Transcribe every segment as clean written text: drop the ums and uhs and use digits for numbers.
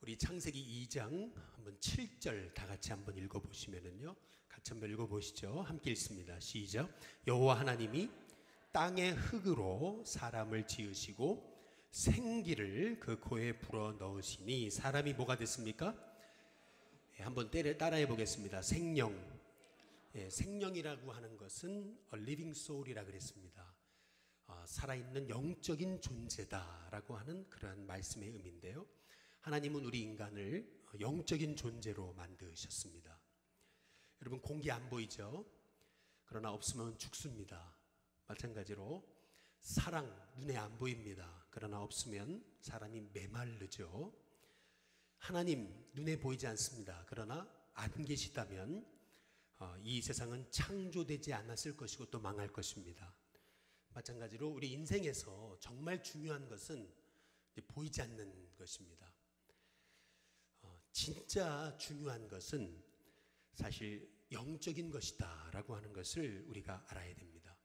우리 창세기 2장 한번 7절 다 같이 한번 읽어보시면은요, 같이 한번 읽어보시죠. 함께 읽습니다. 시작. 여호와 하나님이 땅의 흙으로 사람을 지으시고 생기를 그 코에 불어 넣으시니 사람이 뭐가 됐습니까? 한번 따라해 보겠습니다. 생명. 생명이라고 하는 것은 a living soul이라 그랬습니다. 살아있는 영적인 존재다라고 하는 그러한 말씀의 의미인데요. 하나님은 우리 인간을 영적인 존재로 만드셨습니다. 여러분, 공기 안 보이죠? 그러나 없으면 죽습니다. 마찬가지로 사랑, 눈에 안 보입니다. 그러나 없으면 사람이 메말르죠. 하나님, 눈에 보이지 않습니다. 그러나 안 계시다면 이 세상은 창조되지 않았을 것이고 또 망할 것입니다. 마찬가지로 우리 인생에서 정말 중요한 것은 보이지 않는 것입니다. 진짜 중요한 것은 사실 영적인 것이다 라고 하는 것을 우리가 알아야 됩니다.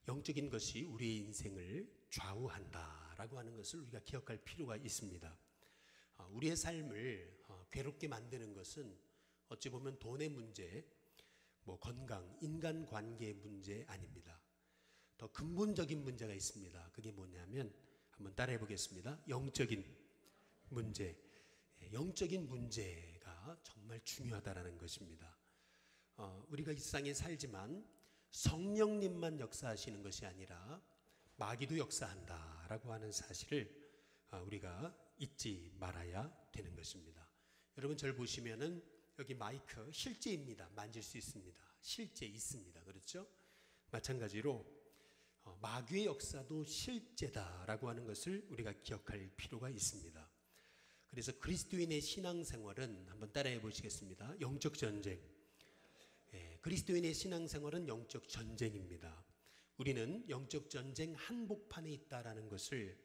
영적인 것이 우리의 인생을 좌우한다 라고 하는 것을 우리가 기억할 필요가 있습니다. 우리의 삶을 괴롭게 만드는 것은 어찌 보면 돈의 문제, 건강, 인간관계의 문제 아닙니다. 더 근본적인 문제가 있습니다. 그게 뭐냐면 한번 따라해 보겠습니다. 영적인 문제. 영적인 문제가 정말 중요하다는 것입니다. 우리가 이 세상에 살지만 성령님만 역사하시는 것이 아니라 마귀도 역사한다라고 하는 사실을 우리가 잊지 말아야 되는 것입니다. 여러분, 저를 보시면은 여기 마이크 실제입니다. 만질 수 있습니다. 실제 있습니다. 그렇죠? 마찬가지로 마귀의 역사도 실제다라고 하는 것을 우리가 기억할 필요가 있습니다. 그래서 그리스도인의 신앙생활은 한번 따라해 보시겠습니다. 영적 전쟁. 그리스도인의 신앙생활은 영적 전쟁입니다. 우리는 영적 전쟁 한복판에 있다라는 것을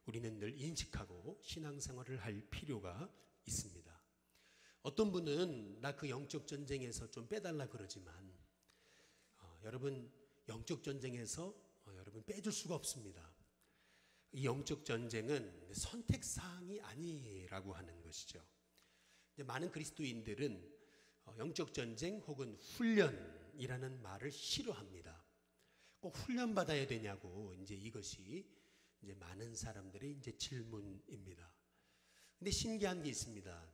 우리는 늘 인식하고 신앙생활을 할 필요가 있습니다. 어떤 분은 나 그 영적 전쟁에서 좀 빼달라 그러지만 여러분, 영적 전쟁에서 여러분 빼줄 수가 없습니다. 이 영적 전쟁은 선택사항이 아니라고 하는 것이죠. 많은 그리스도인들은 영적 전쟁 혹은 훈련이라는 말을 싫어합니다. 꼭 훈련받아야 되냐고 이것이 많은 사람들의 질문입니다. 근데 신기한 게 있습니다.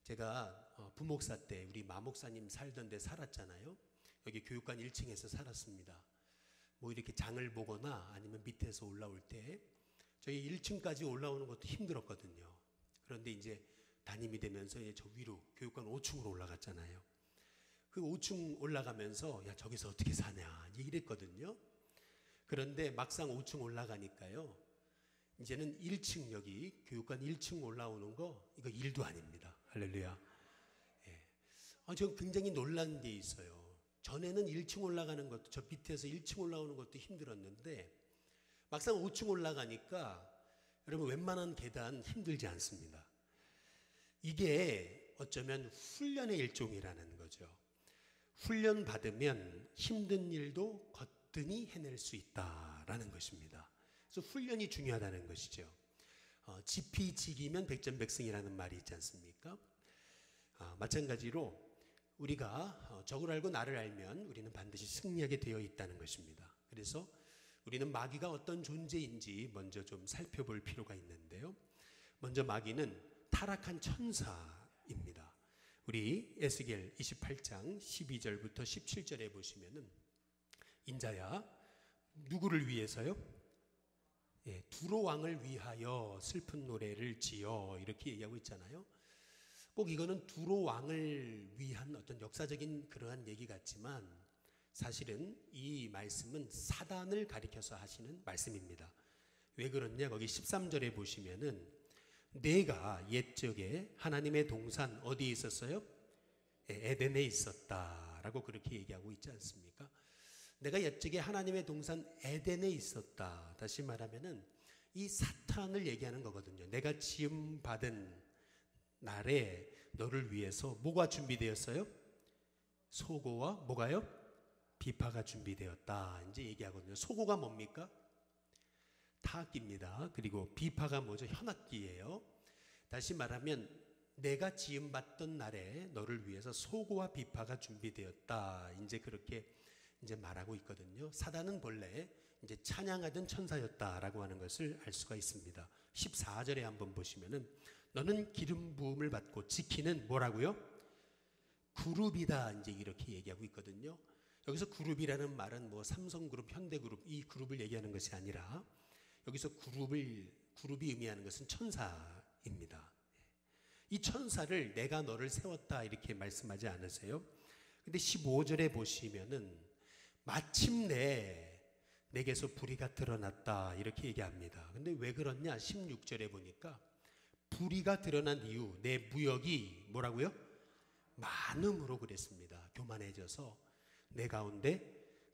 제가 부목사 때 우리 마목사님 살던 데 살았잖아요. 여기 교육관 1층에서 살았습니다. 이렇게 장을 보거나 아니면 밑에서 올라올 때 저희 1층까지 올라오는 것도 힘들었거든요. 그런데 이제 담임이 되면서 저 위로 교육관 5층으로 올라갔잖아요. 그 5층 올라가면서 야, 저기서 어떻게 사냐 이랬거든요. 그런데 막상 5층 올라가니까요, 이제는 1층, 여기 교육관 1층 올라오는 거 이거 일도 아닙니다. 할렐루야. 저 굉장히 놀란 게 있어요. 전에는 1층 올라가는 것도, 저 밑에서 1층 올라오는 것도 힘들었는데 막상 5층 올라가니까 여러분, 웬만한 계단 힘들지 않습니다. 이게 어쩌면 훈련의 일종이라는 거죠. 훈련 받으면 힘든 일도 거뜬히 해낼 수 있다라는 것입니다. 그래서 훈련이 중요하다는 것이죠. 지피지기면 백전백승이라는 말이 있지 않습니까? 마찬가지로 우리가 적을 알고 나를 알면 우리는 반드시 승리하게 되어 있다는 것입니다. 그래서 우리는 마귀가 어떤 존재인지 먼저 좀 살펴볼 필요가 있는데요. 먼저 마귀는 타락한 천사입니다. 우리 에스겔 28장 12절부터 17절에 보시면은, 인자야, 누구를 위해서요? 두로 왕을 위하여 슬픈 노래를 지어, 이렇게 얘기하고 있잖아요. 꼭 이거는 두로 왕을 위한 어떤 역사적인 그러한 얘기 같지만 사실은 이 말씀은 사단을 가리켜서 하시는 말씀입니다. 왜 그러냐? 거기 13절에 보시면은 내가 옛적에 하나님의 동산 어디에 있었어요? 에덴에 있었다라고 그렇게 얘기하고 있지 않습니까? 내가 옛적에 하나님의 동산 에덴에 있었다. 다시 말하면은 이 사탄을 얘기하는 거거든요. 내가 지음 받은 날에 너를 위해서 뭐가 준비되었어요? 소고와 뭐가요? 비파가 준비되었다. 이제 얘기하거든요. 소고가 뭡니까? 타악기입니다. 그리고 비파가 뭐죠? 현악기예요. 다시 말하면 내가 지음받던 날에 너를 위해서 소고와 비파가 준비되었다. 이제 그렇게 이제 말하고 있거든요. 사단은 본래 이제 찬양하던 천사였다라고 하는 것을 알 수가 있습니다. 14절에 한번 보시면은 너는 기름 부음을 받고 지키는 뭐라고요? 그룹이다. 이제 이렇게 얘기하고 있거든요. 여기서 그룹이라는 말은 뭐 삼성그룹, 현대그룹 이 그룹을 얘기하는 것이 아니라 여기서 그룹이 의미하는 것은 천사입니다. 이 천사를 내가 너를 세웠다 이렇게 말씀하지 않으세요? 근데 15절에 보시면은 마침내 내게서 불의가 드러났다 이렇게 얘기합니다. 근데 왜 그렇냐? 16절에 보니까 불의가 드러난 이유 내 무역이 뭐라고요? 많음으로 그랬습니다. 교만해져서 내 가운데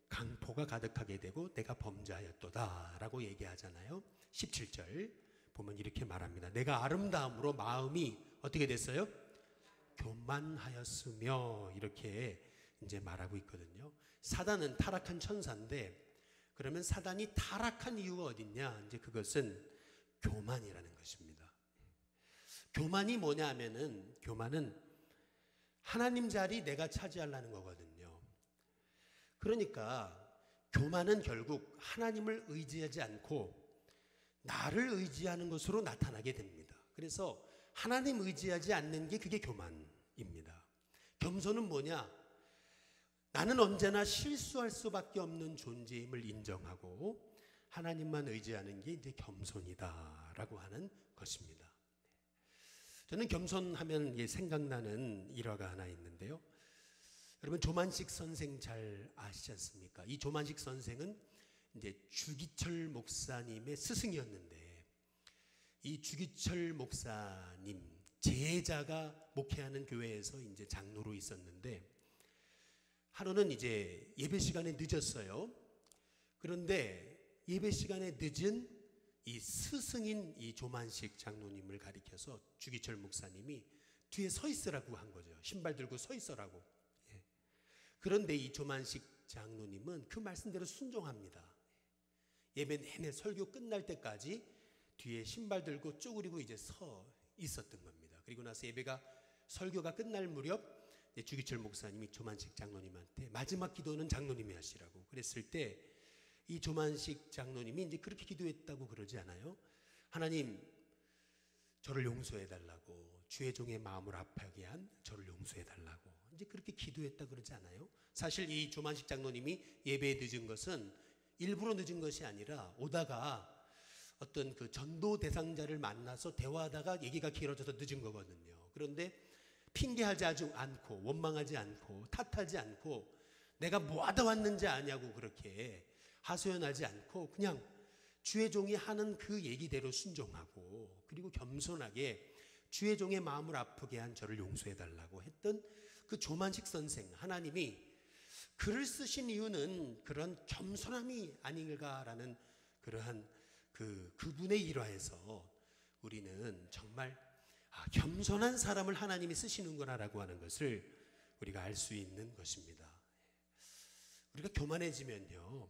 강포가 가득하게 되고 내가 범죄하였도다 라고 얘기하잖아요. 17절 보면 이렇게 말합니다. 내가 아름다움으로 마음이 어떻게 됐어요? 교만하였으며 이렇게 이제 말하고 있거든요. 사단은 타락한 천사인데 그러면 사단이 타락한 이유가 어딨냐? 이제 그것은 교만이라는 것입니다. 교만이 뭐냐 하면은 교만은 하나님 자리 내가 차지하려는 거거든요. 그러니까 교만은 결국 하나님을 의지하지 않고 나를 의지하는 것으로 나타나게 됩니다. 그래서 하나님 의지하지 않는 게 그게 교만입니다. 겸손은 뭐냐? 나는 언제나 실수할 수밖에 없는 존재임을 인정하고 하나님만 의지하는 게 이제 겸손이다라고 하는 것입니다. 저는 겸손하면 생각나는 일화가 하나 있는데요. 여러분 조만식 선생 잘 아시지 않습니까? 이 조만식 선생은 이제 주기철 목사님의 스승이었는데 이 주기철 목사님 제자가 목회하는 교회에서 이제 장로로 있었는데 하루는 이제 예배 시간에 늦었어요. 그런데 예배 시간에 늦은 이 스승인 이 조만식 장로님을 가리켜서 주기철 목사님이 뒤에 서 있으라고 한 거죠. 신발 들고 서 있으라고. 그런데 이 조만식 장로님은 그 말씀대로 순종합니다. 예배 내내 설교 끝날 때까지 뒤에 신발 들고 쪼그리고 이제 서 있었던 겁니다. 그리고 나서 설교가 끝날 무렵 주기철 목사님이 조만식 장로님한테 마지막 기도는 장로님이 하시라고 그랬을 때 이 조만식 장로님이 이제 그렇게 기도했다고 그러지 않아요? 하나님 저를 용서해 달라고 주의 종의 마음을 아파하게 한 저를 용서해 달라고 이제 그렇게 기도했다 그러지 않아요? 사실 이 조만식 장로님이 예배에 늦은 것은 일부러 늦은 것이 아니라 오다가 어떤 그 전도 대상자를 만나서 대화하다가 얘기가 길어져서 늦은 거거든요. 그런데 핑계하지 않고 원망하지 않고 탓하지 않고 내가 뭐하다 왔는지 아냐고 그렇게 하소연하지 않고 그냥 주의 종이 하는 그 얘기대로 순종하고 그리고 겸손하게 주의 종의 마음을 아프게 한 저를 용서해달라고 했던 그 조만식 선생, 하나님이 글을 쓰신 이유는 그런 겸손함이 아닌가라는 그러한 그분의 일화에서 우리는 정말 겸손한 사람을 하나님이 쓰시는구나라고 하는 것을 우리가 알 수 있는 것입니다. 우리가 교만해지면요,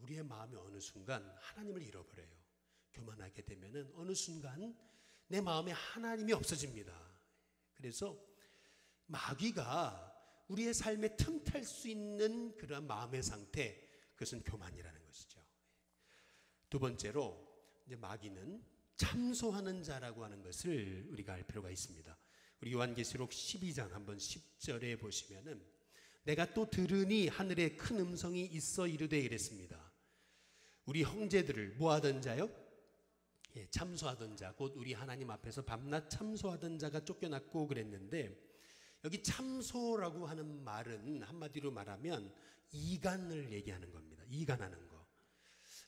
우리의 마음이 어느 순간 하나님을 잃어버려요. 교만하게 되면은 어느 순간 내 마음에 하나님이 없어집니다. 그래서 마귀가 우리의 삶에 틈탈 수 있는 그런 마음의 상태, 그것은 교만이라는 것이죠. 두 번째로 이제 마귀는 참소하는 자라고 하는 것을 우리가 알 필요가 있습니다. 우리 요한계시록 12장 한번 10절에 보시면은 내가 또 들으니 하늘에 큰 음성이 있어 이르되 이랬습니다. 우리 형제들을 뭐하던 자요? 참소하던 자, 곧 우리 하나님 앞에서 밤낮 참소하던 자가 쫓겨났고 그랬는데 여기 참소라고 하는 말은 한마디로 말하면 이간을 얘기하는 겁니다. 이간하는 거.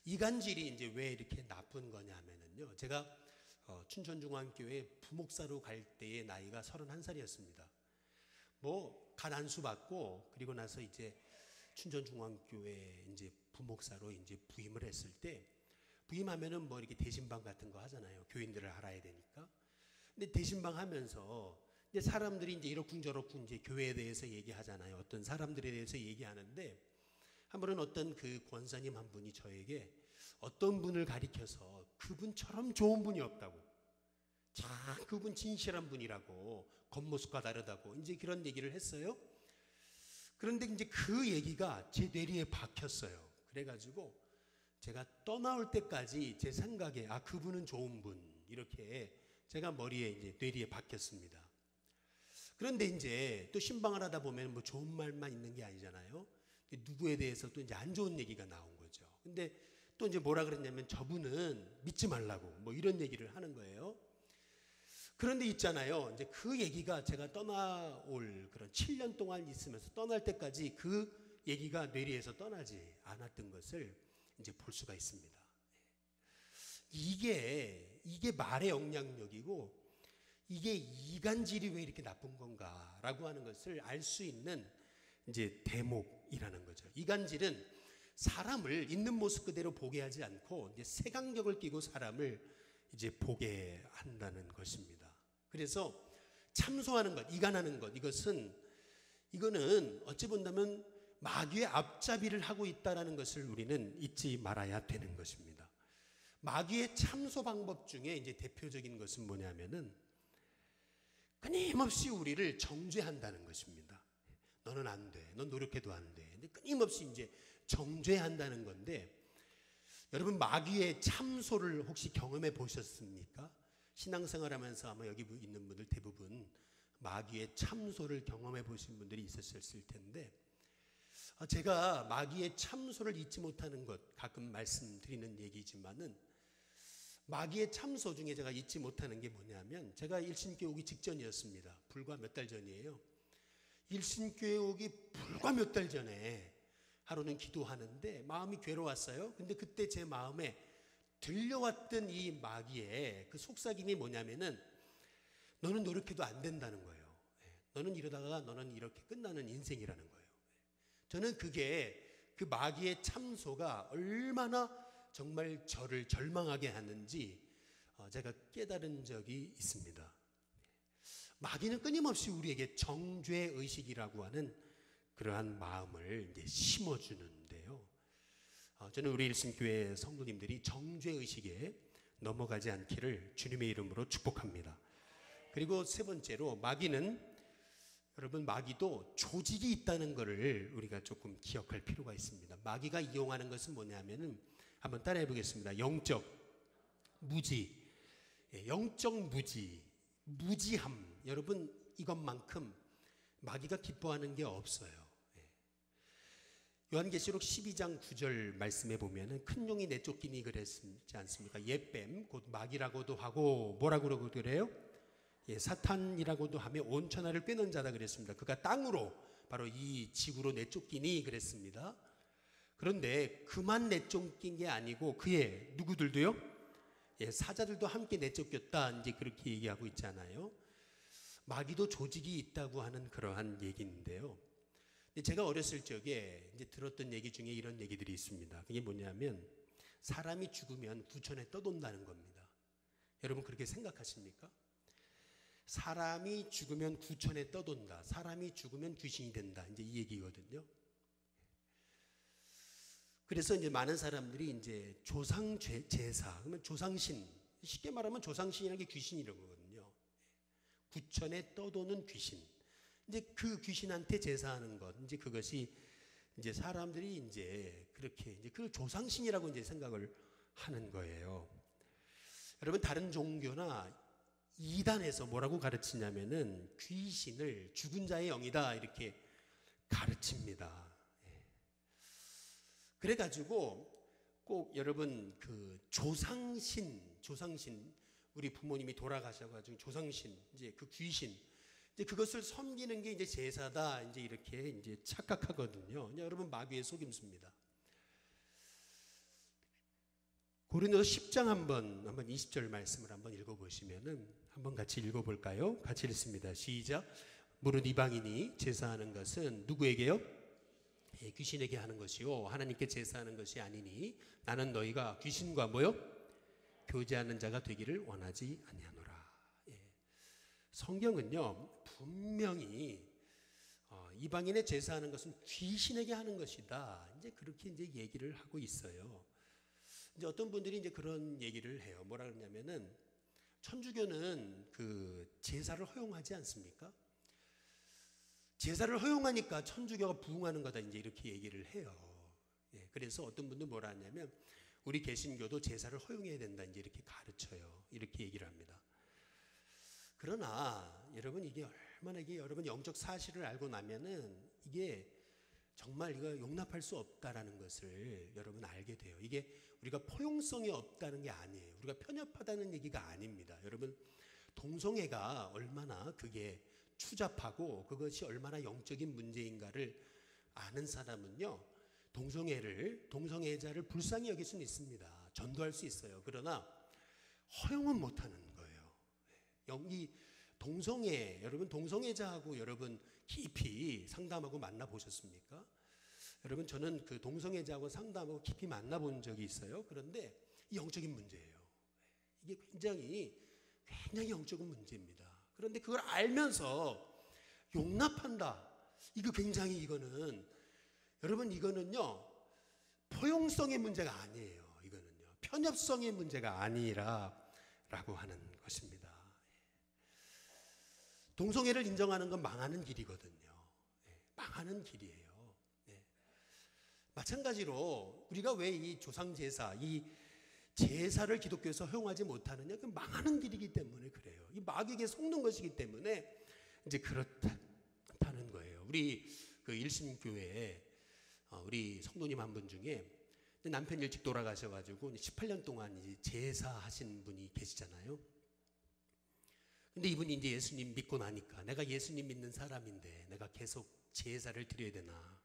이간질이 이제 왜 이렇게 나쁜 거냐 하면은요, 제가 춘천중앙교회 부목사로 갈 때의 나이가 31살이었습니다. 갓 안수 받고 그리고 나서 이제 춘천중앙교회 이제 부목사로 이제 부임을 했을 때 부임하면은 이렇게 대신방 같은 거 하잖아요. 교인들을 알아야 되니까. 근데 대신방 하면서 이제 사람들이 이제 이러쿵저러쿵 이제 교회에 대해서 얘기하잖아요. 어떤 사람들에 대해서 얘기하는데 한 번은 어떤 그 권사님 한 분이 저에게 어떤 분을 가리켜서 그분처럼 좋은 분이 없다고, 자, 그분 진실한 분이라고, 겉모습과 다르다고 이제 그런 얘기를 했어요. 그런데 이제 그 얘기가 제 뇌리에 박혔어요. 그래가지고 제가 떠나올 때까지 제 생각에 그분은 좋은 분, 이렇게 제가 머리에 이제 뇌리에 박혔습니다. 그런데 이제 또 신방을 하다 보면 뭐 좋은 말만 있는 게 아니잖아요. 누구에 대해서 또 이제 안 좋은 얘기가 나온 거죠. 근데 또 이제 뭐라 그랬냐면 저분은 믿지 말라고 뭐 이런 얘기를 하는 거예요. 그런데 있잖아요. 이제 그 얘기가 제가 떠나올 그런 7년 동안 있으면서 떠날 때까지 그 얘기가 뇌리에서 떠나지 않았던 것을 이제 볼 수가 있습니다. 이게 말의 영향력이고 이게 이간질이 왜 이렇게 나쁜 건가라고 하는 것을 알 수 있는 이제 대목이라는 거죠. 이간질은 사람을 있는 모습 그대로 보게 하지 않고 이제 색안경을 끼고 사람을 이제 보게 한다는 것입니다. 그래서 참소하는 것, 이간하는 것, 이거는 어찌 본다면 마귀의 앞잡이를 하고 있다는 것을 우리는 잊지 말아야 되는 것입니다. 마귀의 참소 방법 중에 이제 대표적인 것은 뭐냐면은 끊임없이 우리를 정죄한다는 것입니다. 너는 안 돼. 넌 노력해도 안 돼. 근데 끊임없이 이제 정죄한다는 건데 여러분 마귀의 참소를 혹시 경험해 보셨습니까? 신앙생활 하면서 아마 여기 있는 분들 대부분 마귀의 참소를 경험해 보신 분들이 있었을 텐데 제가 마귀의 참소를 잊지 못하는 것 가끔 말씀드리는 얘기지만은 마귀의 참소 중에 제가 잊지 못하는 게 뭐냐면 제가 일신교회 오기 직전이었습니다. 불과 몇 달 전이에요. 일신교회 오기 불과 몇 달 전에 하루는 기도하는데 마음이 괴로웠어요. 근데 그때 제 마음에 들려왔던 이 마귀의 그 속삭임이 뭐냐면은 너는 노력해도 안 된다는 거예요. 너는 이러다가 너는 이렇게 끝나는 인생이라는 거예요. 저는 그게 그 마귀의 참소가 얼마나 정말 저를 절망하게 하는지 제가 깨달은 적이 있습니다. 마귀는 끊임없이 우리에게 정죄의식이라고 하는 그러한 마음을 이제 심어주는데요. 저는 우리 일신교회 성도님들이 정죄의식에 넘어가지 않기를 주님의 이름으로 축복합니다. 그리고 세 번째로 여러분 마귀도 조직이 있다는 것을 우리가 조금 기억할 필요가 있습니다. 마귀가 이용하는 것은 뭐냐면은 한번 따라해 보겠습니다. 영적 무지, 영적 무지함. 여러분 이것만큼 마귀가 기뻐하는 게 없어요. 요한계시록 12장 9절 말씀에 보면은 큰 용이 내쫓기니 그랬지 않습니까? 옛뱀 곧 마귀라고도 하고 뭐라고 그래요? 사탄이라고도 하며 온 천하를 꿰는 자다 그랬습니다. 그가 땅으로 바로 이 지구로 내쫓기니 그랬습니다. 그런데 그만 내쫓긴 게 아니고 그의 누구들도요? 사자들도 함께 내쫓겼다 이제 그렇게 얘기하고 있잖아요. 마귀도 조직이 있다고 하는 그러한 얘기인데요. 제가 어렸을 적에 이제 들었던 얘기 중에 이런 얘기들이 있습니다. 그게 뭐냐면 사람이 죽으면 구천에 떠돈다는 겁니다. 여러분 그렇게 생각하십니까? 사람이 죽으면 구천에 떠돈다. 사람이 죽으면 귀신이 된다. 이제 이 얘기거든요. 그래서 이제 많은 사람들이 이제 조상 제사, 그러면 조상신, 쉽게 말하면 조상신이라는 게 귀신이라고 하거든요. 구천에 떠도는 귀신. 이제 그 귀신한테 제사하는 것, 이제 그것이 이제 사람들이 이제 그렇게 이제 그 조상신이라고 이제 생각을 하는 거예요. 여러분 다른 종교나 이단에서 뭐라고 가르치냐면은 귀신을 죽은 자의 영이다 이렇게 가르칩니다. 그래가지고 꼭 여러분 그 조상신 우리 부모님이 돌아가셔가지고 조상신 이제 그 귀신 이제 그것을 섬기는 게 이제 제사다 이제 이렇게 이제 착각하거든요. 여러분 마귀의 속임수입니다. 고린도서 10장 한번 20절 말씀을 한번 읽어보시면은 한번 같이 읽어볼까요? 같이 읽습니다. 시작. 무릇 이방인이 제사하는 것은 누구에게요? 귀신에게 하는 것이요 하나님께 제사하는 것이 아니니 나는 너희가 귀신과 뭐요? 교제하는 자가 되기를 원하지 아니하노라. 성경은요 분명히 이방인의 제사하는 것은 귀신에게 하는 것이다. 이제 그렇게 이제 얘기를 하고 있어요. 이제 어떤 분들이 이제 그런 얘기를 해요. 뭐라 그러냐면은 천주교는 그 제사를 허용하지 않습니까? 제사를 허용하니까 천주교가 부흥하는 거다 이제 이렇게 얘기를 해요. 예, 그래서 어떤 분들 뭐라 하냐면 우리 개신교도 제사를 허용해야 된다 이제 이렇게 가르쳐요. 이렇게 얘기를 합니다. 그러나 여러분 이게 얼마나 이게 여러분 영적 사실을 알고 나면은 이게 정말 이거 용납할 수 없다라는 것을 여러분 알게 돼요. 이게 우리가 포용성이 없다는 게 아니에요. 우리가 편협하다는 얘기가 아닙니다. 여러분 동성애가 얼마나 그게 추잡하고 그것이 얼마나 영적인 문제인가를 아는 사람은요. 동성애자를 불쌍히 여길 수는 있습니다. 전도할 수 있어요. 그러나 허용은 못하는 거예요. 이 동성애, 여러분 동성애자하고 여러분 깊이 상담하고 만나보셨습니까? 여러분 저는 그 동성애자하고 상담하고 깊이 만나본 적이 있어요. 그런데 이 영적인 문제예요. 이게 굉장히 영적인 문제입니다. 그런데 그걸 알면서 용납한다. 이거 굉장히 이거는 여러분 이거는요 포용성의 문제가 아니에요. 이거는요 편협성의 문제가 아니라라고 하는 것입니다. 동성애를 인정하는 건 망하는 길이거든요. 망하는 길이에요. 마찬가지로 우리가 왜 이 조상제사, 이 제사를 기독교에서 허용하지 못하느냐? 그 망하는 길이기 때문에 그래요. 이 마귀에게 속는 것이기 때문에 이제 그렇다는 거예요. 우리 그 일신교회에 우리 성도님 한 분 중에 남편이 일찍 돌아가셔가지고 18년 동안 이제 제사하신 분이 계시잖아요. 근데 이분이 이제 예수님 믿고 나니까 내가 예수님 믿는 사람인데 내가 계속 제사를 드려야 되나?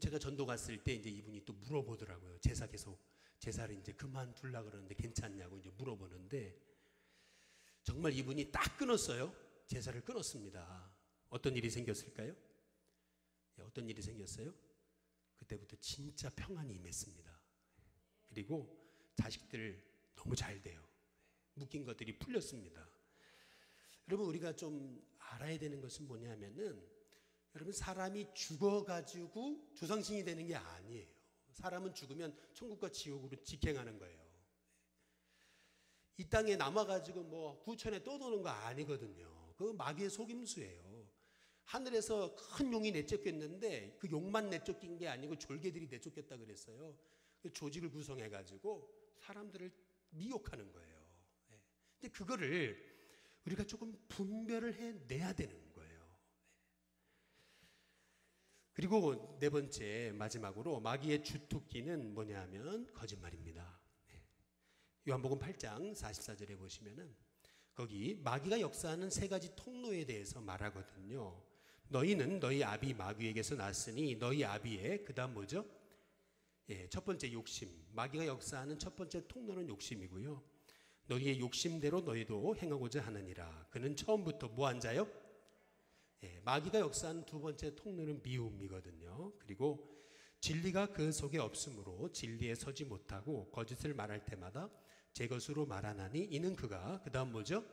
제가 전도 갔을 때 이제 이분이 또 물어보더라고요. 제사를 이제 그만둘라 그러는데 괜찮냐고 이제 물어보는데 정말 이분이 딱 끊었어요. 제사를 끊었습니다. 어떤 일이 생겼을까요? 어떤 일이 생겼어요? 그때부터 진짜 평안이 임했습니다. 그리고 자식들 너무 잘 돼요. 묶인 것들이 풀렸습니다. 여러분 우리가 좀 알아야 되는 것은 뭐냐면은 여러분 사람이 죽어가지고 조상신이 되는 게 아니에요. 사람은 죽으면 천국과 지옥으로 직행하는 거예요. 이 땅에 남아가지고 뭐 구천에 떠도는 거 아니거든요. 그거 마귀의 속임수예요. 하늘에서 큰 용이 내쫓겼는데 그 용만 내쫓긴 게 아니고 졸개들이 내쫓겼다 그랬어요. 조직을 구성해가지고 사람들을 미혹하는 거예요. 근데 그거를 우리가 조금 분별을 해내야 되는 거예요. 그리고 네 번째 마지막으로 마귀의 주특기는 뭐냐면 거짓말입니다. 요한복음 8장 44절에 보시면은 거기 마귀가 역사하는 세 가지 통로에 대해서 말하거든요. 너희는 너희 아비 마귀에게서 났으니 너희 아비의 그다음 뭐죠? 첫 번째 욕심. 마귀가 역사하는 첫 번째 통로는 욕심이고요. 너희의 욕심대로 너희도 행하고자 하느니라. 그는 처음부터 뭐한 자요? 마귀가 역사하는 두 번째 통로는 미움이거든요. 그리고 진리가 그 속에 없으므로 진리에 서지 못하고 거짓을 말할 때마다 제 것으로 말하나니 이는 그가 그 다음 뭐죠?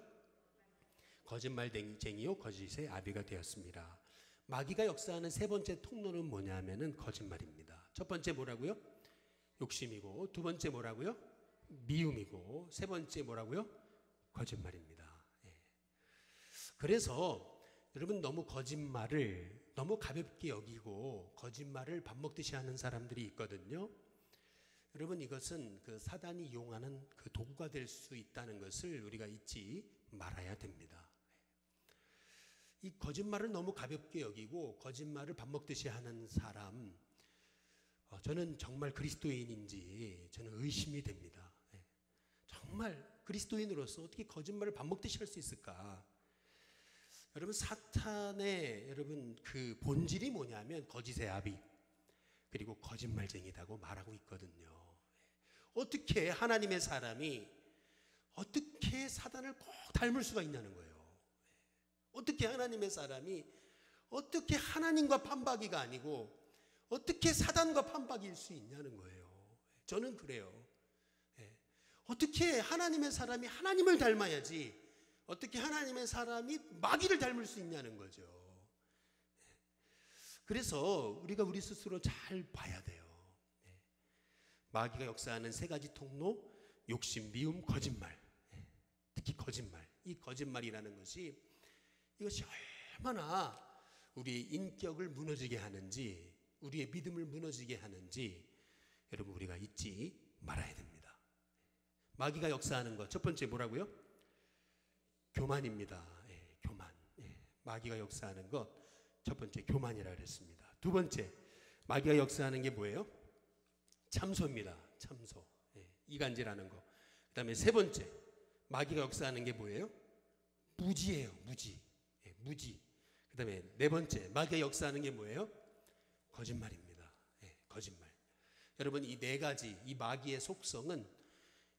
거짓말쟁이요 거짓의 아비가 되었습니다. 마귀가 역사하는 세 번째 통로는 뭐냐면은 거짓말입니다. 첫 번째 뭐라고요? 욕심이고 두 번째 뭐라고요? 미움이고 세 번째 뭐라고요? 거짓말입니다. 그래서 여러분 너무 거짓말을 너무 가볍게 여기고 거짓말을 밥 먹듯이 하는 사람들이 있거든요. 여러분 이것은 그 사단이 이용하는 그 도구가 될 수 있다는 것을 우리가 잊지 말아야 됩니다. 이 거짓말을 너무 가볍게 여기고 거짓말을 밥 먹듯이 하는 사람 저는 정말 그리스도인인지 저는 의심이 됩니다. 정말 그리스도인으로서 어떻게 거짓말을 밥 먹듯이 할 수 있을까? 여러분 사탄의 여러분 그 본질이 뭐냐면 거짓의 아비 그리고 거짓말쟁이라고 말하고 있거든요. 어떻게 하나님의 사람이 어떻게 사단을 꼭 닮을 수가 있냐는 거예요. 어떻게 하나님의 사람이 어떻게 하나님과 판박이가 아니고 어떻게 사단과 판박일 수 있냐는 거예요. 저는 그래요. 어떻게 하나님의 사람이 하나님을 닮아야지 어떻게 하나님의 사람이 마귀를 닮을 수 있냐는 거죠. 그래서 우리가 우리 스스로 잘 봐야 돼요. 마귀가 역사하는 세 가지 통로, 욕심, 미움, 거짓말. 특히 거짓말. 이 거짓말이라는 것이 이것이 얼마나 우리의 인격을 무너지게 하는지, 우리의 믿음을 무너지게 하는지 여러분 우리가 잊지 말아야 됩니다. 마귀가 역사하는 것 첫 번째 뭐라고요? 교만입니다. 교만. 마귀가 역사하는 것 첫 번째 교만이라 그랬습니다. 두 번째 마귀가 역사하는 게 뭐예요? 참소입니다. 참소. 이간질하는 거. 그 다음에 세 번째 마귀가 역사하는 게 뭐예요? 무지예요. 무지. 무지. 그 다음에 네 번째 마귀가 역사하는 게 뭐예요? 거짓말입니다. 거짓말. 여러분 이 네 가지 이 마귀의 속성은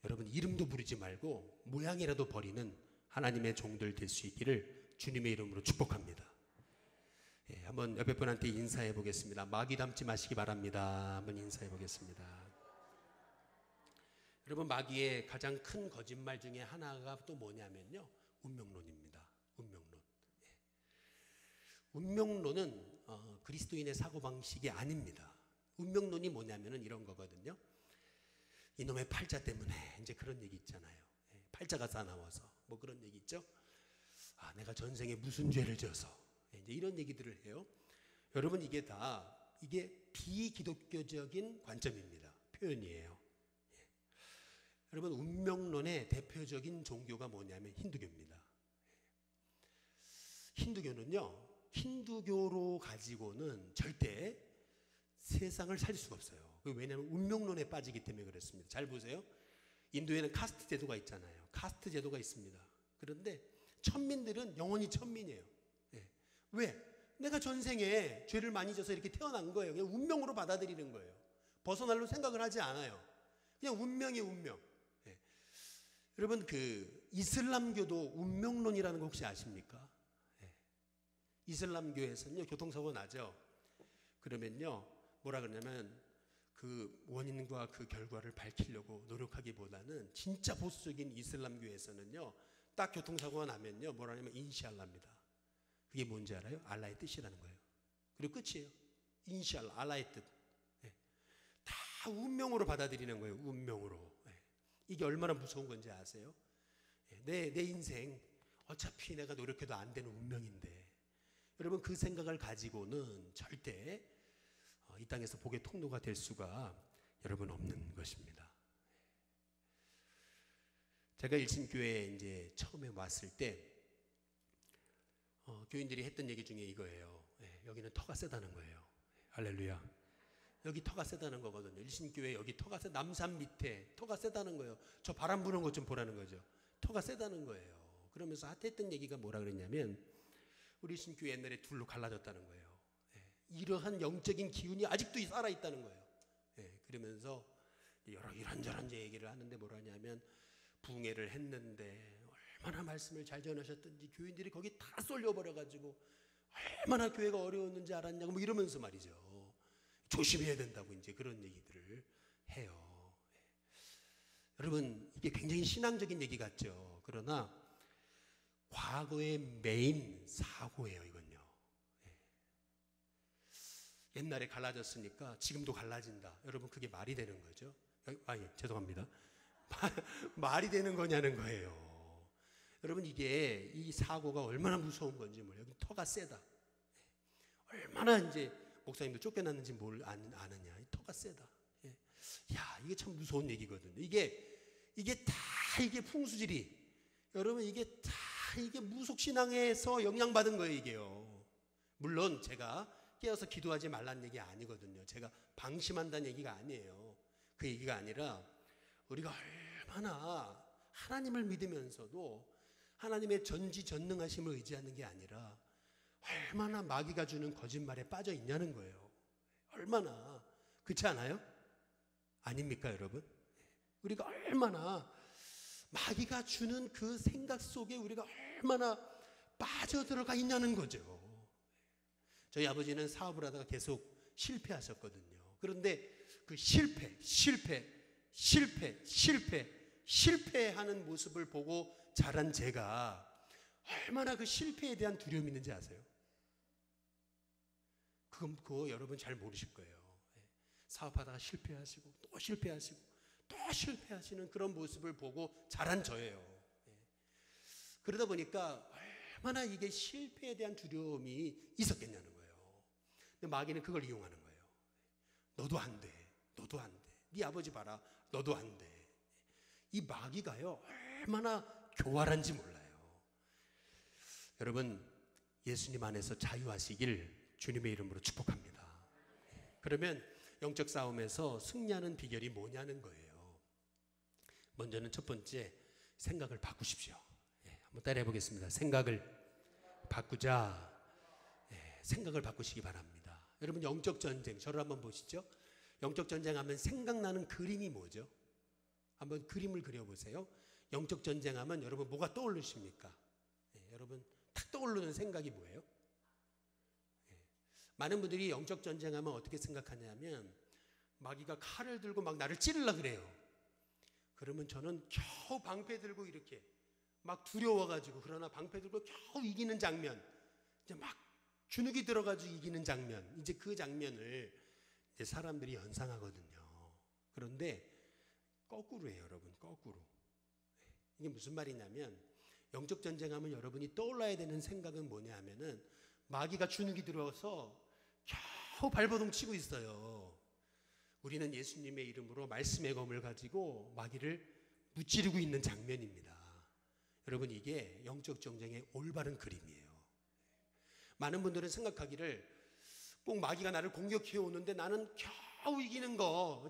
여러분 이름도 부르지 말고 모양이라도 버리는 하나님의 종들 될 수 있기를 주님의 이름으로 축복합니다. 한번 옆에 분한테 인사해 보겠습니다. 마귀 닮지 마시기 바랍니다. 한번 인사해 보겠습니다. 여러분 마귀의 가장 큰 거짓말 중에 하나가 또 뭐냐면요, 운명론입니다. 운명론. 운명론은 그리스도인의 사고방식이 아닙니다. 운명론이 뭐냐면은 이런 거거든요. 이놈의 팔자 때문에 이제 그런 얘기 있잖아요. 팔자가 사나워서 뭐 그런 얘기 있죠. 내가 전생에 무슨 죄를 져서 이제 이런 얘기들을 해요. 여러분 이게 다 이게 비기독교적인 관점입니다. 표현이에요. 여러분 운명론의 대표적인 종교가 뭐냐면 힌두교입니다. 힌두교는요, 힌두교로 가지고는 절대 세상을 살 수가 없어요. 왜냐하면 운명론에 빠지기 때문에 그렇습니다. 잘 보세요. 인도에는 카스트 제도가 있잖아요. 카스트 제도가 있습니다. 그런데 천민들은 영원히 천민이에요. 왜? 내가 전생에 죄를 많이 져서 이렇게 태어난 거예요. 그냥 운명으로 받아들이는 거예요. 벗어날로 생각을 하지 않아요. 그냥 운명이 운명. 여러분 그 이슬람교도 운명론이라는 거 혹시 아십니까? 이슬람교에서는요 교통사고 나죠. 그러면요 뭐라 그러냐면 그 원인과 그 결과를 밝히려고 노력하기보다는 진짜 보수적인 이슬람교에서는요 딱 교통사고가 나면요 뭐라 하냐면 인샬라입니다. 그게 뭔지 알아요? 알라의 뜻이라는 거예요. 그리고 끝이에요. 인샬라, 알라의 뜻. 다 운명으로 받아들이는 거예요. 운명으로. 이게 얼마나 무서운 건지 아세요? 내 인생 어차피 내가 노력해도 안 되는 운명인데 여러분 그 생각을 가지고는 절대 이 땅에서 복의 통로가 될 수가 여러분 없는 것입니다. 제가 일신교회에 이제 처음에 왔을 때 교인들이 했던 얘기 중에 이거예요. 여기는 터가 세다는 거예요. 할렐루야. 여기 터가 세다는 거거든요. 일신교회 여기 터가 세, 남산 밑에 터가 세다는 거예요. 저 바람 부는 것 좀 보라는 거죠. 터가 세다는 거예요. 그러면서 했던 얘기가 뭐라 그랬냐면 우리 일신교회 옛날에 둘로 갈라졌다는 거예요. 이러한 영적인 기운이 아직도 살아있다는 거예요. 그러면서 이런저런 얘기를 하는데 뭐라 하냐면 붕해를 했는데 얼마나 말씀을 잘 전하셨던지 교인들이 거기 다 쏠려버려가지고 얼마나 교회가 어려웠는지 알았냐고 뭐 이러면서 말이죠. 조심해야 된다고 이제 그런 얘기들을 해요. 여러분 이게 굉장히 신앙적인 얘기 같죠. 그러나 과거의 메인 사고예요. 이건요. 옛날에 갈라졌으니까 지금도 갈라진다. 여러분 그게 말이 되는 거죠? 죄송합니다. 말이 되는 거냐는 거예요. 여러분 이게 이 사고가 얼마나 무서운 건지 몰라요. 터가 세다. 얼마나 이제 목사님도 쫓겨났는지 뭘 아느냐. 이 터가 세다. 야, 이게 참 무서운 얘기거든요. 이게 다 이게 풍수지리. 여러분 이게 다 이게 무속신앙에서 영향받은 거예요, 이게요. 물론 제가 깨어서 기도하지 말라는 얘기 아니거든요. 제가 방심한다는 얘기가 아니에요. 그 얘기가 아니라 우리가 얼마나 하나님을 믿으면서도 하나님의 전지전능하심을 의지하는 게 아니라 얼마나 마귀가 주는 거짓말에 빠져 있냐는 거예요. 얼마나. 그렇지 않아요? 아닙니까 여러분? 우리가 얼마나 마귀가 주는 그 생각 속에 우리가 얼마나 빠져들어가 있냐는 거죠. 저희 아버지는 사업을 하다가 계속 실패하셨거든요. 그런데 그 실패하는 모습을 보고 자란 제가 얼마나 그 실패에 대한 두려움이 있는지 아세요? 그거 여러분 잘 모르실 거예요. 사업하다가 실패하시고 또 실패하시고 또 실패하시는 그런 모습을 보고 자란 저예요. 그러다 보니까 얼마나 이게 실패에 대한 두려움이 있었겠냐는 거예요. 근데 마귀는 그걸 이용하는 거예요. 너도 안 돼. 너도 안 돼. 네 아버지 봐라. 너도 안 돼. 이 마귀가요, 얼마나 교활한지 몰라요. 여러분, 예수님 안에서 자유하시길 주님의 이름으로 축복합니다. 그러면 영적 싸움에서 승리하는 비결이 뭐냐는 거예요. 먼저는 첫 번째, 생각을 바꾸십시오. 한번 따라해 보겠습니다. 생각을 바꾸자. 생각을 바꾸시기 바랍니다. 여러분, 영적 전쟁, 저를 한번 보시죠. 영적 전쟁 하면 생각나는 그림이 뭐죠? 한번 그림을 그려보세요. 영적 전쟁 하면 여러분 뭐가 떠오르십니까? 여러분 탁 떠오르는 생각이 뭐예요? 많은 분들이 영적 전쟁 하면 어떻게 생각하냐면 마귀가 칼을 들고 막 나를 찌르려고 그래요. 그러면 저는 겨우 방패 들고 이렇게 막 두려워가지고, 그러나 방패 들고 겨우 이기는 장면, 이제 막 주눅이 들어가지고 이기는 장면, 이제 그 장면을 이제 사람들이 연상하거든요. 그런데 거꾸로예요, 여러분. 거꾸로. 이게 무슨 말이냐면, 영적 전쟁하면 여러분이 떠올라야 되는 생각은 뭐냐 하면은 마귀가 주눅이 들어서 겨우 발버둥 치고 있어요. 우리는 예수님의 이름으로 말씀의 검을 가지고 마귀를 무찌르고 있는 장면입니다. 여러분, 이게 영적 전쟁의 올바른 그림이에요. 많은 분들은 생각하기를 꼭 마귀가 나를 공격해 오는데 나는 겨우 이기는 거,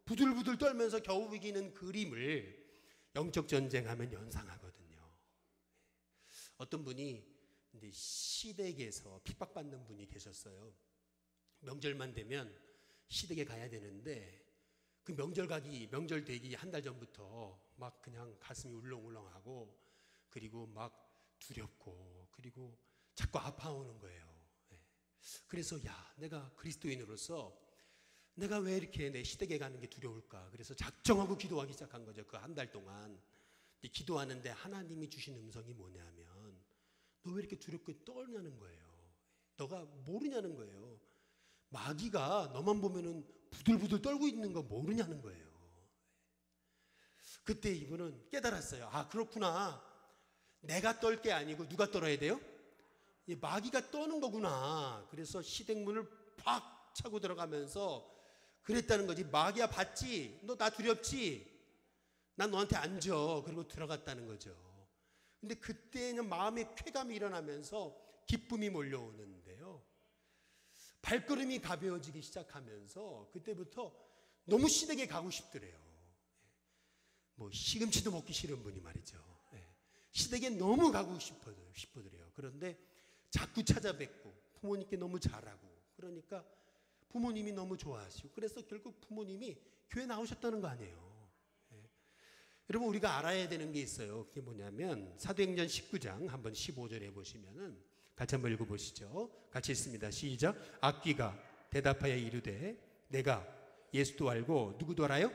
부들부들 떨면서 겨우 이기는 그림을 영적 전쟁하면 연상하거든요. 어떤 분이 이제 시댁에서 핍박받는 분이 계셨어요. 명절만 되면 시댁에 가야 되는데 그 명절 되기 한 달 전부터 막 그냥 가슴이 울렁울렁하고, 그리고 막 두렵고, 그리고 자꾸 아파오는 거예요. 그래서 내가 그리스도인으로서 내가 왜 이렇게 내 시댁에 가는 게 두려울까? 그래서 작정하고 기도하기 시작한 거죠. 그 한 달 동안. 기도하는데 하나님이 주신 음성이 뭐냐면, 너 왜 이렇게 두렵고 떨냐는 거예요. 너가 모르냐는 거예요. 마귀가 너만 보면은 부들부들 떨고 있는 거 모르냐는 거예요. 그때 이분은 깨달았어요. 아, 그렇구나. 내가 떨 게 아니고 누가 떨어야 돼요? 마귀가 떠는 거구나. 그래서 시댁문을 팍 차고 들어가면서 그랬다는 거지. 마귀야, 봤지? 너 나 두렵지? 난 너한테 안 져. 그리고 들어갔다는 거죠. 근데 그때는 마음의 쾌감이 일어나면서 기쁨이 몰려오는데요. 발걸음이 가벼워지기 시작하면서 그때부터 너무 시댁에 가고 싶더래요. 뭐 시금치도 먹기 싫은 분이 말이죠. 시댁에 너무 가고 싶어더래요. 그런데 자꾸 찾아뵙고 부모님께 너무 잘하고, 그러니까 부모님이 너무 좋아하시고, 그래서 결국 부모님이 교회 나오셨다는 거 아니에요. 여러분, 우리가 알아야 되는 게 있어요. 그게 뭐냐면 사도행전 19장 한번 15절에 보시면은 같이 한번 읽어보시죠. 같이 읽습니다. 시작. 악귀가 대답하여 이르되 내가 예수도 알고 누구도 알아요?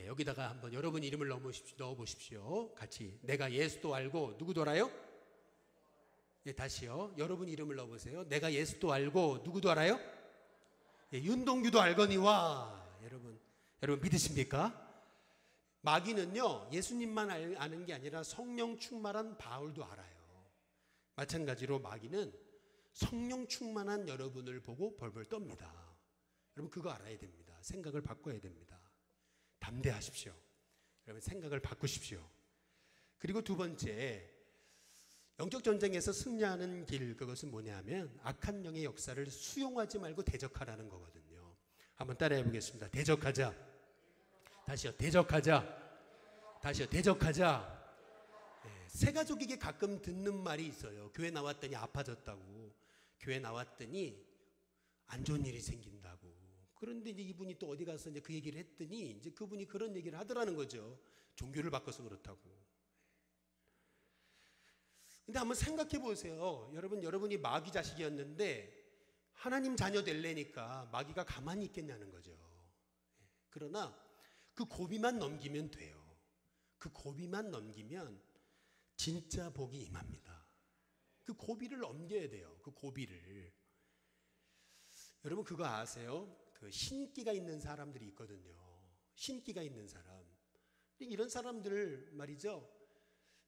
여기다가 한번 여러분 이름을 넣어보십시오. 같이. 내가 예수도 알고 누구도 알아요? 다시요. 여러분 이름을 넣어보세요. 내가 예수도 알고 누구도 알아요? 윤동규도 알거니와. 여러분 믿으십니까? 마귀는요, 예수님만 아는 게 아니라 성령 충만한 바울도 알아요. 마찬가지로 마귀는 성령 충만한 여러분을 보고 벌벌 떱니다. 여러분 그거 알아야 됩니다. 생각을 바꿔야 됩니다. 담대하십시오. 여러분 생각을 바꾸십시오. 그리고 두 번째, 영적 전쟁에서 승리하는 길, 그것은 뭐냐면 악한 영의 역사를 수용하지 말고 대적하라는 거거든요. 한번 따라해 보겠습니다. 대적하자. 다시요. 대적하자. 다시요. 대적하자. 새 가족에게 가끔 듣는 말이 있어요. 교회 나왔더니 아파졌다고. 교회 나왔더니 안 좋은 일이 생긴다고. 그런데 이제 이분이 또 어디 가서 이제 그 얘기를 했더니 이제 그분이 그런 얘기를 하더라는 거죠. 종교를 바꿔서 그렇다고. 근데 한번 생각해 보세요. 여러분이 마귀 자식이었는데 하나님 자녀 될래니까 마귀가 가만히 있겠냐는 거죠. 그러나 그 고비만 넘기면 돼요. 그 고비만 넘기면 진짜 복이 임합니다. 그 고비를 넘겨야 돼요. 그 고비를. 여러분 그거 아세요? 그 신기가 있는 사람들이 있거든요. 신기가 있는 사람. 이런 사람들 말이죠.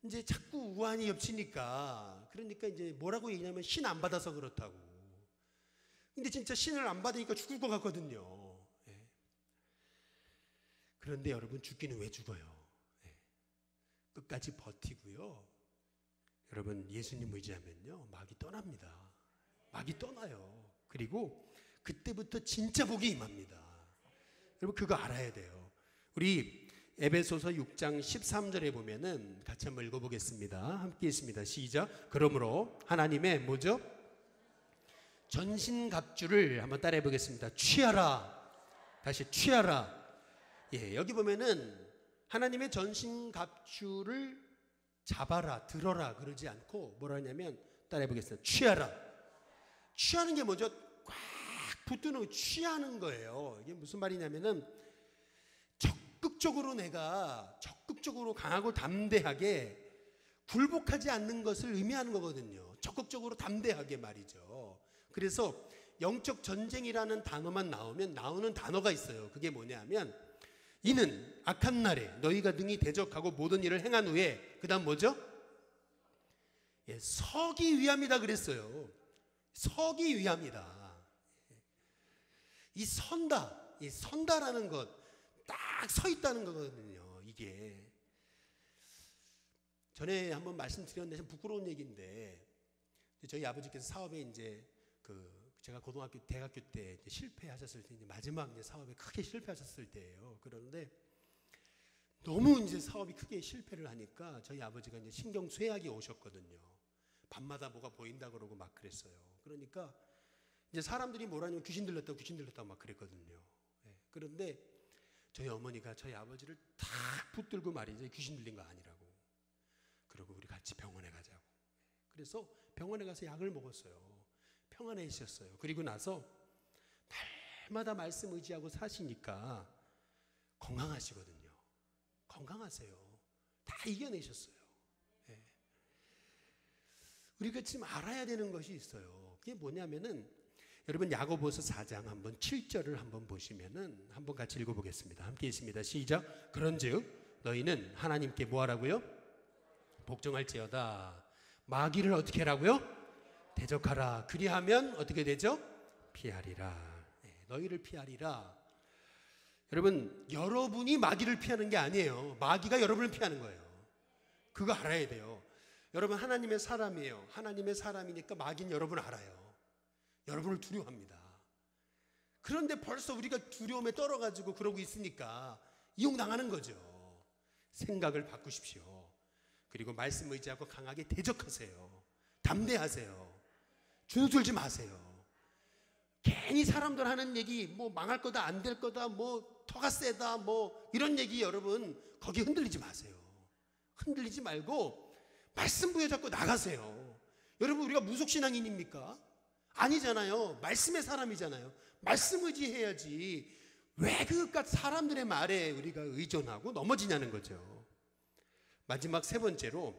이제 자꾸 우환이 겹치니까, 그러니까 이제 뭐라고 얘기하냐면 신 안 받아서 그렇다고. 근데 진짜 신을 안 받으니까 죽을 것 같거든요. 예. 그런데 여러분, 죽기는 왜 죽어요? 예. 끝까지 버티고요. 여러분, 예수님 의지하면요, 마귀 떠납니다. 마귀 떠나요. 그리고 그때부터 진짜 복이 임합니다. 여러분, 그거 알아야 돼요. 우리 에베소서 6장 13절에 보면은 같이 한번 읽어보겠습니다. 함께 있습니다. 시작. 그러므로 하나님의 뭐죠? 전신갑주를 한번 따라해 보겠습니다. 취하라. 다시 취하라. 예, 여기 보면은 하나님의 전신갑주를 잡아라, 들어라 그러지 않고 뭐라 하냐면, 따라해 보겠습니다. 취하라. 취하는 게 뭐죠? 꽉 붙드는 거, 취하는 거예요. 이게 무슨 말이냐면은 적극적으로 강하고 담대하게 굴복하지 않는 것을 의미하는 거거든요. 적극적으로 담대하게 말이죠. 그래서 영적 전쟁이라는 단어만 나오면 나오는 단어가 있어요. 그게 뭐냐면, 이는 악한 날에 너희가 능히 대적하고 모든 일을 행한 후에, 그 다음 뭐죠? 예, 서기 위함이다 그랬어요. 서기 위함이다. 이 선다라는 것, 딱 서 있다는 거거든요. 이게 전에 한번 말씀드렸는데 좀 부끄러운 얘기인데, 저희 아버지께서 사업에 이제 제가 고등학교, 대학교 때 이제 실패하셨을 때, 이제 마지막 이제 사업에 크게 실패하셨을 때예요. 그런데 너무 이제 사업이 크게 실패를 하니까 저희 아버지가 이제 신경쇠약이 오셨거든요. 밤마다 뭐가 보인다 그러고 막 그랬어요. 그러니까 이제 사람들이 뭐라냐면 귀신 들렸다고 막 그랬거든요. 예. 그런데 저희 어머니가 저희 아버지를 탁 붙들고 말이죠. 귀신 들린 거 아니라고. 그러고 우리 같이 병원에 가자고. 그래서 병원에 가서 약을 먹었어요. 평안해지셨어요. 그리고 나서 날마다 말씀 의지하고 사시니까 건강하시거든요. 건강하세요. 다 이겨내셨어요. 예. 우리가 지금 알아야 되는 것이 있어요. 그게 뭐냐면은, 여러분 야고보서 4장 한번 7절을 한번 보시면은 한번 같이 읽어보겠습니다. 함께 있습니다. 시작. 그런즉 너희는 하나님께 뭐하라고요? 복종할지어다. 마귀를 어떻게 하라고요? 대적하라. 그리하면 어떻게 되죠? 피하리라. 네, 너희를 피하리라. 여러분, 여러분이 마귀를 피하는 게 아니에요. 마귀가 여러분을 피하는 거예요. 그거 알아야 돼요. 여러분, 하나님의 사람이에요. 하나님의 사람이니까 마귀는 여러분 알아요. 여러분을 두려워합니다. 그런데 벌써 우리가 두려움에 떨어가지고 그러고 있으니까 이용당하는 거죠. 생각을 바꾸십시오. 그리고 말씀 의지하고 강하게 대적하세요. 담대하세요. 주눅들지 마세요. 괜히 사람들 하는 얘기, 뭐 망할 거다, 안 될 거다, 뭐 터가 세다, 뭐 이런 얘기, 여러분 거기 흔들리지 마세요. 흔들리지 말고 말씀 부여잡고 나가세요. 여러분, 우리가 무속신앙인입니까? 아니잖아요. 말씀의 사람이잖아요. 말씀 의지해야지. 왜 그깟 사람들의 말에 우리가 의존하고 넘어지냐는 거죠. 마지막 세 번째로,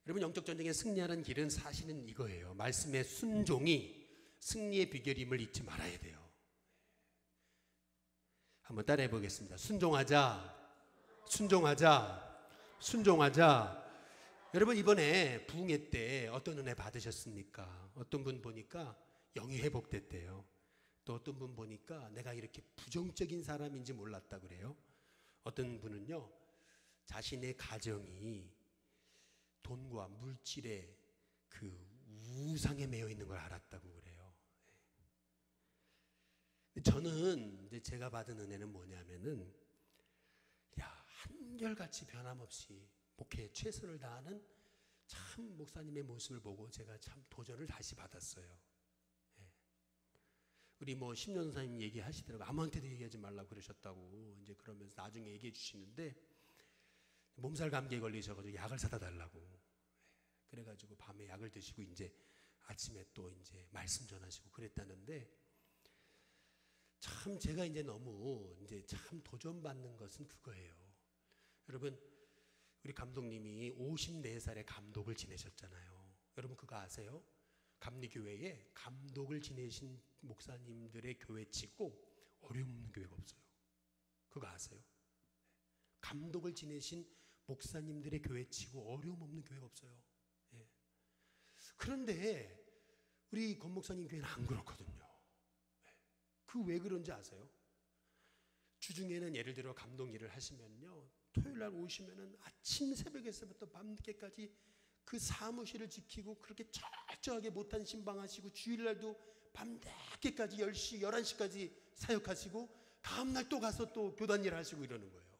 여러분, 영적 전쟁에 승리하는 길은 사실은 이거예요. 말씀의 순종이 승리의 비결임을 잊지 말아야 돼요. 한번 따라해 보겠습니다. 순종하자. 순종하자. 순종하자. 여러분, 이번에 부흥회 때 어떤 은혜 받으셨습니까? 어떤 분 보니까 영이 회복됐대요. 또 어떤 분 보니까 내가 이렇게 부정적인 사람인지 몰랐다 그래요. 어떤 분은요, 자신의 가정이 돈과 물질의 그 우상에 매여 있는 걸 알았다고 그래요. 저는 이제 제가 받은 은혜는 뭐냐면은, 한결같이 변함없이 목회에 최선을 다하는 참 목사님의 모습을 보고 제가 참 도전을 다시 받았어요. 예. 우리 뭐 심연사님 얘기하시더라고요. 아무한테도 얘기하지 말라고 그러셨다고 이제 그러면서 나중에 얘기해 주시는데, 몸살 감기에 걸리셔가지고 약을 사다 달라고. 예. 그래가지고 밤에 약을 드시고 이제 아침에 또 이제 말씀 전하시고 그랬다는데, 참 제가 이제 너무 이제 참 도전받는 것은 그거예요. 여러분, 우리 감독님이 54살에 감독을 지내셨잖아요. 여러분 그거 아세요? 감리교회에 감독을 지내신 목사님들의 교회 치고 어려움 없는 교회가 없어요. 그거 아세요? 감독을 지내신 목사님들의 교회치고 어려움 없는 교회가 없어요. 예. 그런데 우리 권 목사님 교회는 안 그렇거든요. 그 왜 그런지 아세요? 주중에는 예를 들어 감독 일을 하시면요, 토요일 날 오시면은 아침 새벽에서부터 밤늦게까지 그 사무실을 지키고 그렇게 철저하게 못한 신방하시고, 주일날도 밤늦게까지 10시, 11시까지 사역하시고, 다음날 또 가서 또 교단 일 하시고 이러는 거예요.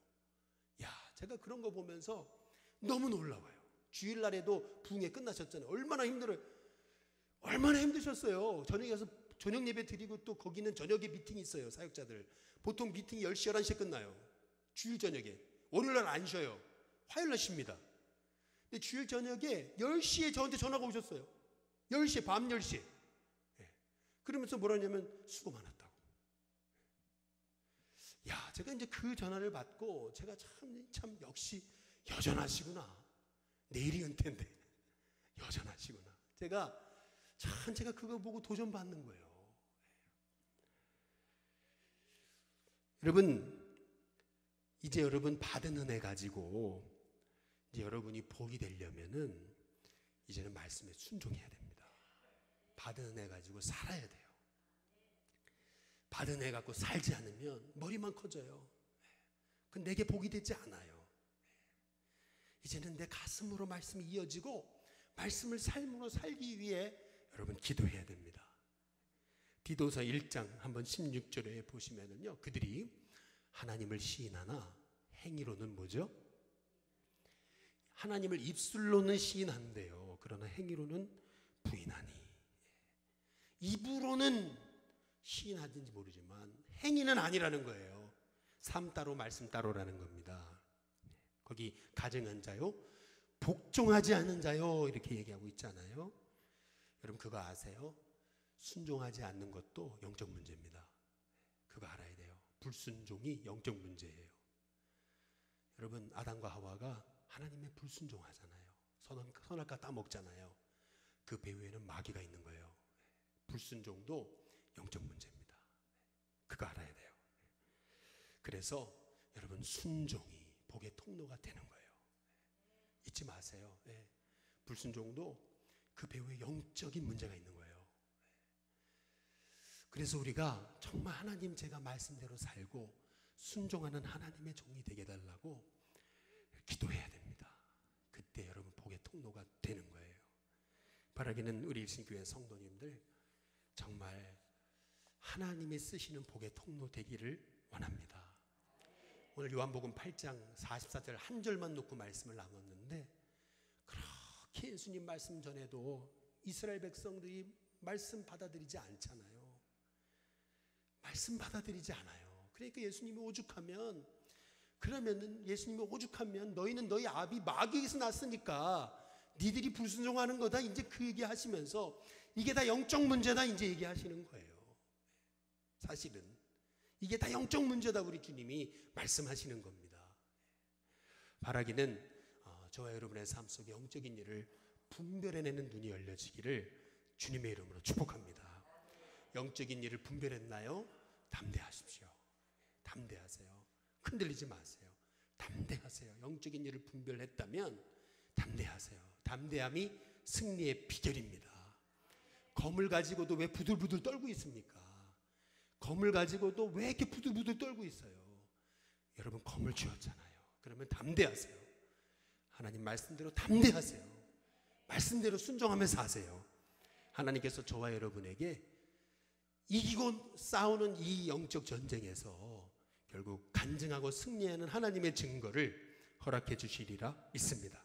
야, 제가 그런 거 보면서 너무 놀라워요. 주일날에도 부흥회 끝나셨잖아요. 얼마나 힘들어요. 얼마나 힘드셨어요. 저녁에 가서 저녁 예배 드리고 또 거기는 저녁에 미팅이 있어요. 사역자들 보통 미팅이 10시, 11시에 끝나요. 주일 저녁에. 월요일날 안 쉬어요. 화요일날 쉽니다. 근데 주일 저녁에 10시에 저한테 전화가 오셨어요. 10시에, 밤 10시에. 예. 그러면서 뭐라 하냐면 수고 많았다고. 야, 제가 이제 그 전화를 받고 제가 참 역시 여전하시구나. 내일이 은퇴인데 여전하시구나. 제가 그거 보고 도전받는 거예요. 여러분, 이제 여러분 받은 은혜 가지고 이제 여러분이 복이 되려면은 이제는 말씀에 순종해야 됩니다. 받은 은혜 가지고 살아야 돼요. 받은 은혜 갖고 살지 않으면 머리만 커져요. 그건 내게 복이 되지 않아요. 이제는 내 가슴으로 말씀이 이어지고 말씀을 삶으로 살기 위해 여러분 기도해야 됩니다. 디도서 1장 한번 16절에 보시면은요, 그들이 하나님을 시인하나 행위로는 뭐죠? 하나님을 입술로는 시인한대요. 그러나 행위로는 부인하니. 입으로는 시인하든지 모르지만 행위는 아니라는 거예요. 삶 따로 말씀 따로라는 겁니다. 거기 가증한 자요, 복종하지 않는 자요, 이렇게 얘기하고 있잖아요. 여러분 그거 아세요? 순종하지 않는 것도 영적 문제입니다. 그거 알아야 돼요. 불순종이 영적 문제예요. 여러분 아담과 하와가 하나님의 불순종하잖아요. 선악과 따먹잖아요. 그 배후에는 마귀가 있는 거예요. 불순종도 영적 문제입니다. 그거 알아야 돼요. 그래서 여러분 순종이 복의 통로가 되는 거예요. 잊지 마세요. 예. 불순종도 그 배후에 영적인 문제가 있는 거예요. 그래서 우리가 정말 하나님 제가 말씀대로 살고 순종하는 하나님의 종이 되게 해달라고 기도해야 됩니다. 그때 여러분 복의 통로가 되는 거예요. 바라기는 우리 일신교회 성도님들 정말 하나님이 쓰시는 복의 통로 되기를 원합니다. 오늘 요한복음 8장 44절 한 절만 놓고 말씀을 나눴는데, 그렇게 예수님 말씀 전에도 이스라엘 백성들이 말씀 받아들이지 않잖아요. 말씀 받아들이지 않아요. 그러니까 예수님이 오죽하면, 그러면은 예수님이 오죽하면 너희는 너희 아비 마귀에서 났으니까 니들이 불순종하는 거다, 이제 그 얘기 하시면서 이게 다 영적 문제다 이제 얘기하시는 거예요. 사실은 이게 다 영적 문제다 우리 주님이 말씀하시는 겁니다. 바라기는 저와 여러분의 삶 속에 영적인 일을 분별해내는 눈이 열려지기를 주님의 이름으로 축복합니다. 영적인 일을 분별했나요? 담대하십시오. 담대하세요. 흔들리지 마세요. 담대하세요. 영적인 일을 분별했다면 담대하세요. 담대함이 승리의 비결입니다. 검을 가지고도 왜 부들부들 떨고 있습니까? 검을 가지고도 왜 이렇게 부들부들 떨고 있어요? 여러분 검을 쥐었잖아요. 그러면 담대하세요. 하나님 말씀대로 담대하세요. 말씀대로 순종하면서 하세요. 하나님께서 저와 여러분에게 이기고 싸우는 이 영적 전쟁에서 결국 간증하고 승리하는 하나님의 증거를 허락해 주시리라 믿습니다.